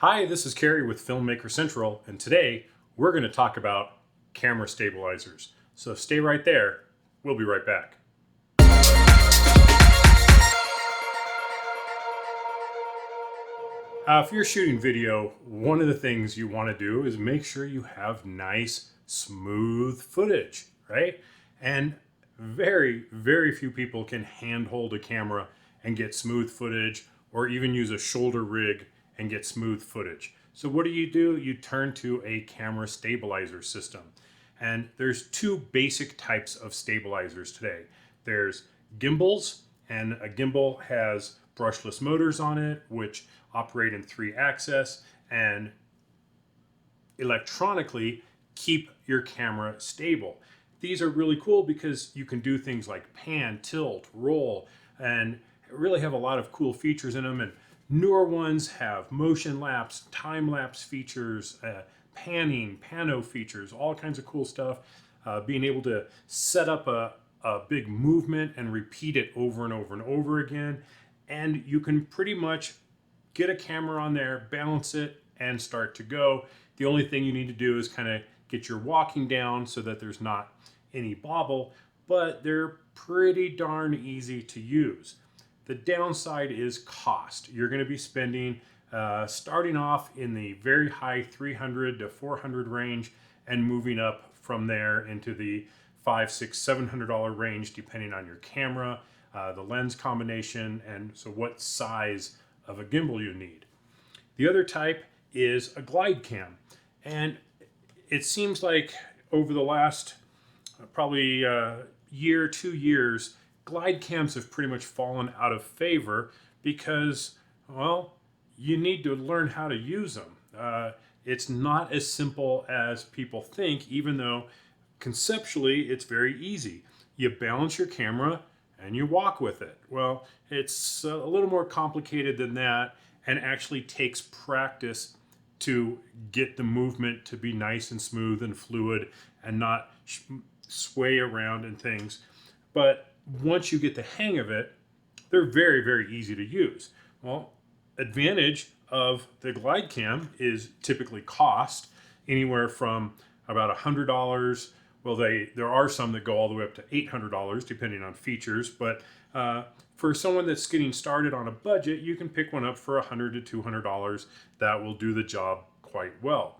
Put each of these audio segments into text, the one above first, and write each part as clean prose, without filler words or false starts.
Hi, this is Kerry with Filmmaker Central, and today we're going to talk about camera stabilizers. So stay right there. We'll be right back. If you're shooting video, one of the things you want to do is make sure you have nice, smooth footage, right? And very few people can handhold a camera and get smooth footage, or even use a shoulder rig and get smooth footage. So what do? You turn to a camera stabilizer system. And there's two basic types of stabilizers today. There's gimbals, and a gimbal has brushless motors on it, which operate in 3-axis and electronically keep your camera stable. These are really cool because you can do things like pan, tilt, roll, and really have a lot of cool features in them. And newer ones have motion lapse, time lapse features, panning, pano features, all kinds of cool stuff. Being able to set up a big movement and repeat it over and over and over again. And you can pretty much get a camera on there, balance it, and start to go. The only thing you need to do is kind of get your walking down so that there's not any bobble, but they're pretty darn easy to use. The downside is cost. You're going to be spending, starting off in the very high 300 to 400 range and moving up from there into the $500, $600, $700 range, depending on your camera, the lens combination, and so what size of a gimbal you need. The other type is a Glidecam, and it seems like over the last probably year, 2 years, Glidecams have pretty much fallen out of favor because, well, you need to learn how to use them. It's not as simple as people think, even though conceptually it's very easy. You balance your camera and you walk with it. Well, it's a little more complicated than that, and actually takes practice to get the movement to be nice and smooth and fluid and not sway around and things. But once you get the hang of it, they're very easy to use. Well, advantage of the Glidecam is typically cost anywhere from about $100. Well, there are some that go all the way up to $800 depending on features, but for someone that's getting started on a budget, you can pick one up for $100 to $200 that will do the job quite well.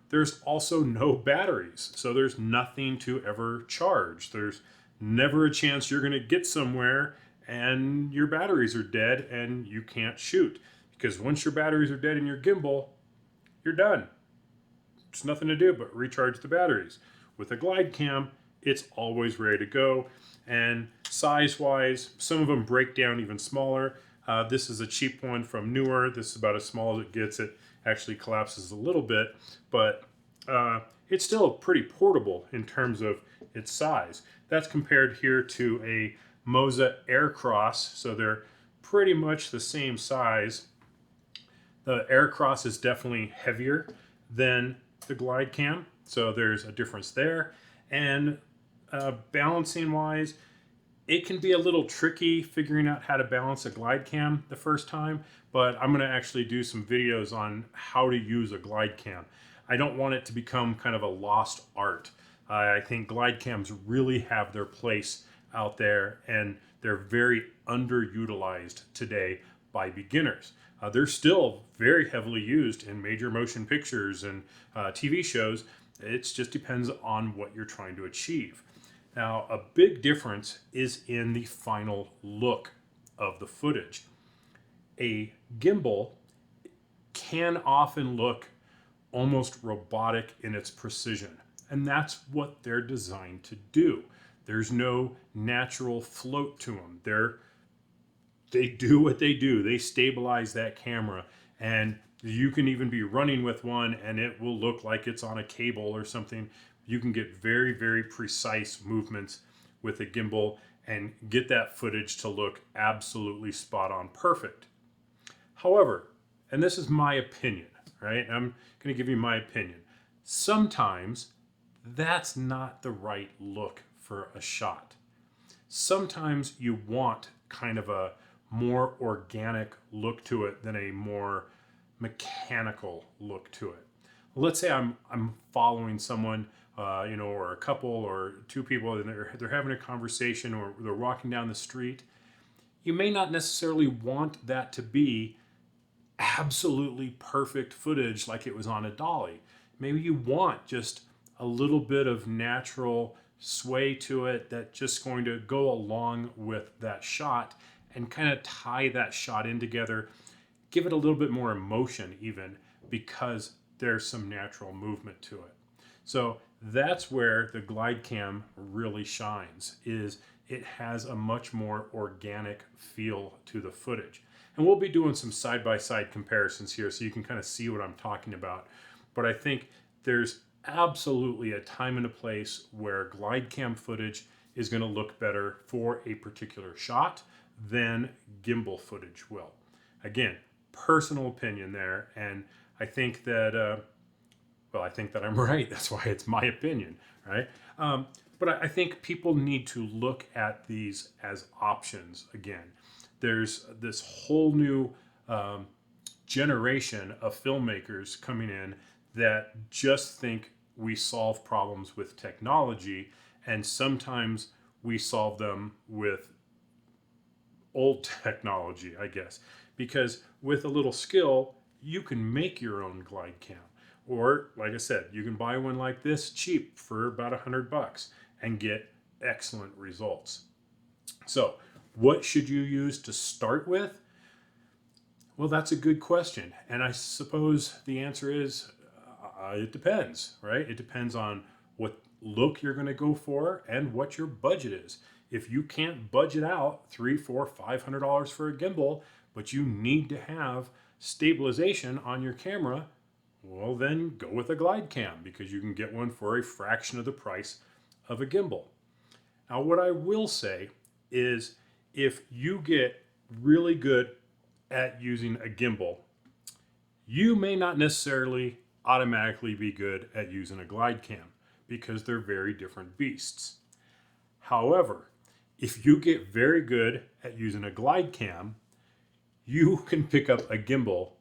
There's also no batteries, so there's nothing to ever charge. There's never a chance you're going to get somewhere and your batteries are dead and you can't shoot, because once your batteries are dead in your gimbal, you're done. There's nothing to do but recharge the batteries. With a Glidecam, it's always ready to go. And size-wise, some of them break down even smaller. This is a cheap one from Newer. This is about as small as it gets. It actually collapses a little bit, but it's still pretty portable in terms of its size. That's compared here to a Moza Aircross, so they're pretty much the same size. The Aircross is definitely heavier than the Glidecam, so there's a difference there. And balancing wise, it can be a little tricky figuring out how to balance a Glidecam the first time, but I'm going to actually do some videos on how to use a Glidecam. I don't want it to become kind of a lost art. I think Glidecams really have their place out there, and they're very underutilized today by beginners. They're still very heavily used in major motion pictures and TV shows. It just depends on what you're trying to achieve. Now, a big difference is in the final look of the footage. A gimbal can often look almost robotic in its precision, and that's what they're designed to do. There's no natural float to them. They do what they do. They stabilize that camera, and you can even be running with one and it will look like it's on a cable or something. You can get very precise movements with a gimbal and get that footage to look absolutely spot on perfect. However, and this is my opinion, right? I'm going to give you my opinion. Sometimes that's not the right look for a shot. Sometimes you want kind of a more organic look to it than a more mechanical look to it. Let's say I'm following someone, or a couple or two people, and they're having a conversation, or they're walking down the street. You may not necessarily want that to be absolutely perfect footage like it was on a dolly. Maybe you want just a little bit of natural sway to it that's just going to go along with that shot and kind of tie that shot in together, give it a little bit more emotion even because there's some natural movement to it. So that's where the Glidecam really shines, is it has a much more organic feel to the footage. And we'll be doing some side-by-side comparisons here so you can kind of see what I'm talking about. But I think there's absolutely a time and a place where Glidecam footage is going to look better for a particular shot than gimbal footage will. Again, personal opinion there, and I think that I think that I'm right. That's why it's my opinion, right? But I think people need to look at these as options again. There's this whole new generation of filmmakers coming in that just think we solve problems with technology, and sometimes we solve them with old technology, I guess, because with a little skill, you can make your own Glidecam. Or, like I said, you can buy one like this cheap for about $100 and get excellent results. So, what should you use to start with? Well, that's a good question. And I suppose the answer is it depends, right? It depends on what look you're going to go for and what your budget is. If you can't budget out $300, $400, $500 for a gimbal, but you need to have stabilization on your camera, well, then go with a Glidecam because you can get one for a fraction of the price of a gimbal. Now, what I will say is if you get really good at using a gimbal, you may not necessarily automatically be good at using a Glidecam because they're very different beasts. However, if you get very good at using a Glidecam, you can pick up a gimbal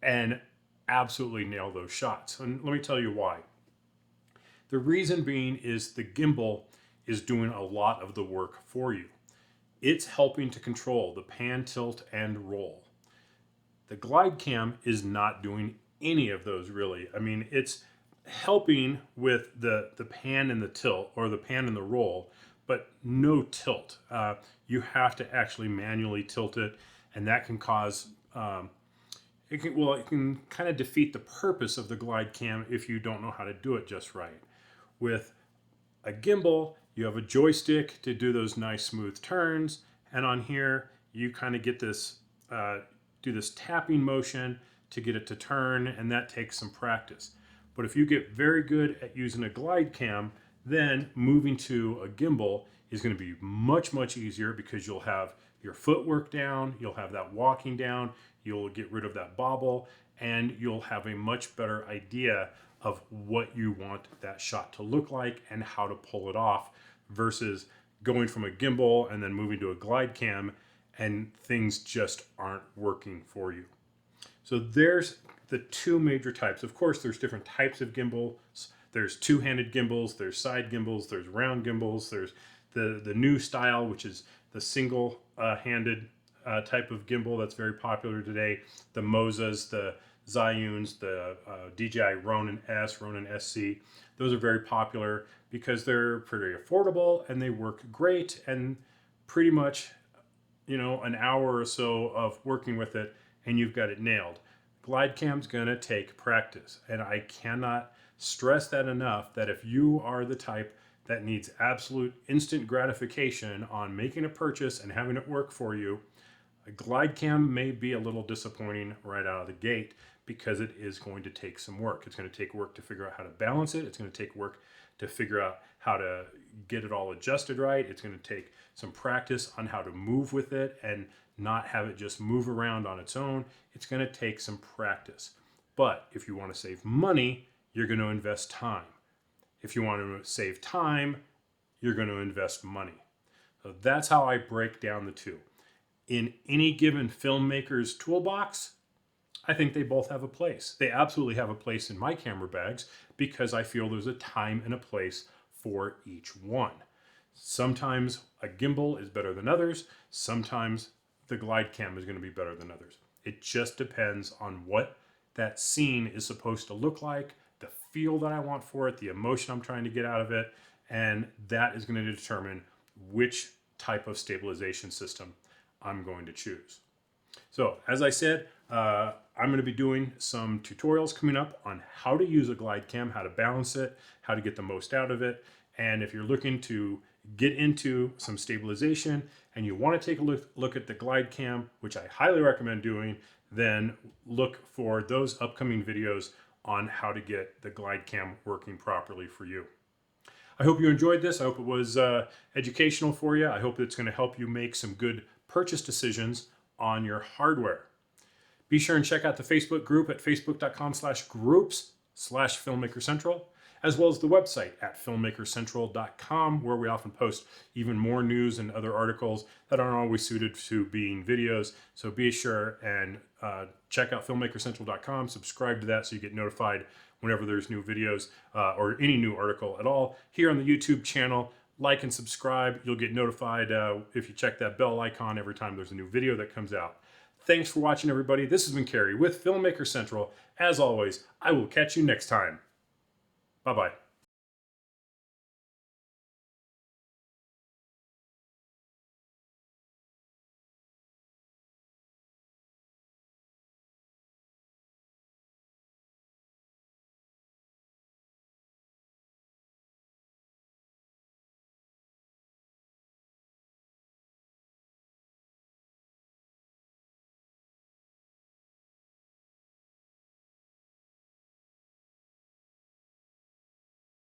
and absolutely nail those shots. And let me tell you why. The reason being is the gimbal is doing a lot of the work for you. It's helping to control the pan, tilt, and roll. The Glidecam is not doing any of those really. I mean, it's helping with the pan and the tilt, or the pan and the roll, but no tilt. You have to actually manually tilt it, and that can cause it can kind of defeat the purpose of the Glidecam if you don't know how to do it just right. With a gimbal, you have a joystick to do those nice smooth turns, and on here you kind of get this do this tapping motion to get it to turn, and that takes some practice. But if you get very good at using a Glidecam, then moving to a gimbal is going to be much, much easier because you'll have your footwork down, you'll have that walking down, you'll get rid of that bobble, and you'll have a much better idea of what you want that shot to look like and how to pull it off versus going from a gimbal and then moving to a Glidecam and things just aren't working for you. So there's the two major types. Of course, there's different types of gimbals. There's two-handed gimbals, there's side gimbals, there's round gimbals, there's the new style, which is the single-handed type of gimbal that's very popular today. The Mosas, the Zhiyuns, the DJI Ronin S, Ronin SC. Those are very popular because they're pretty affordable and they work great, and pretty much, an hour or so of working with it and you've got it nailed. Glidecam's gonna take practice, and I cannot stress that enough, that if you are the type that needs absolute instant gratification on making a purchase and having it work for you, a Glidecam may be a little disappointing right out of the gate because it is going to take some work. It's going to take work to figure out how to balance it. It's going to take work to figure out how to get it all adjusted right. It's going to take some practice on how to move with it and not have it just move around on its own. It's going to take some practice. But if you want to save money, you're going to invest time. If you want to save time, you're going to invest money. So that's how I break down the two. In any given filmmaker's toolbox, I think they both have a place. They absolutely have a place in my camera bags because I feel there's a time and a place for each one. Sometimes a gimbal is better than others. Sometimes the Glidecam is going to be better than others. It just depends on what that scene is supposed to look like, the feel that I want for it, the emotion I'm trying to get out of it, and that is going to determine which type of stabilization system I'm going to choose. So as I said, I'm going to be doing some tutorials coming up on how to use a Glidecam, how to balance it, how to get the most out of it. And if you're looking to get into some stabilization and you want to take a look at the Glidecam, which I highly recommend doing, then look for those upcoming videos on how to get the Glidecam working properly for you. I hope you enjoyed this. I hope it was educational for you. I hope it's going to help you make some good purchase decisions on your hardware. Be sure and check out the Facebook group at facebook.com/groups/Filmmaker Central, as well as the website at filmmakercentral.com, where we often post even more news and other articles that aren't always suited to being videos. So be sure and check out filmmakercentral.com, subscribe to that so you get notified whenever there's new videos or any new article at all. Here on the YouTube channel, like and subscribe. You'll get notified if you check that bell icon every time there's a new video that comes out. Thanks for watching, everybody. This has been Kerry with Filmmaker Central. As always, I will catch you next time. Bye-bye.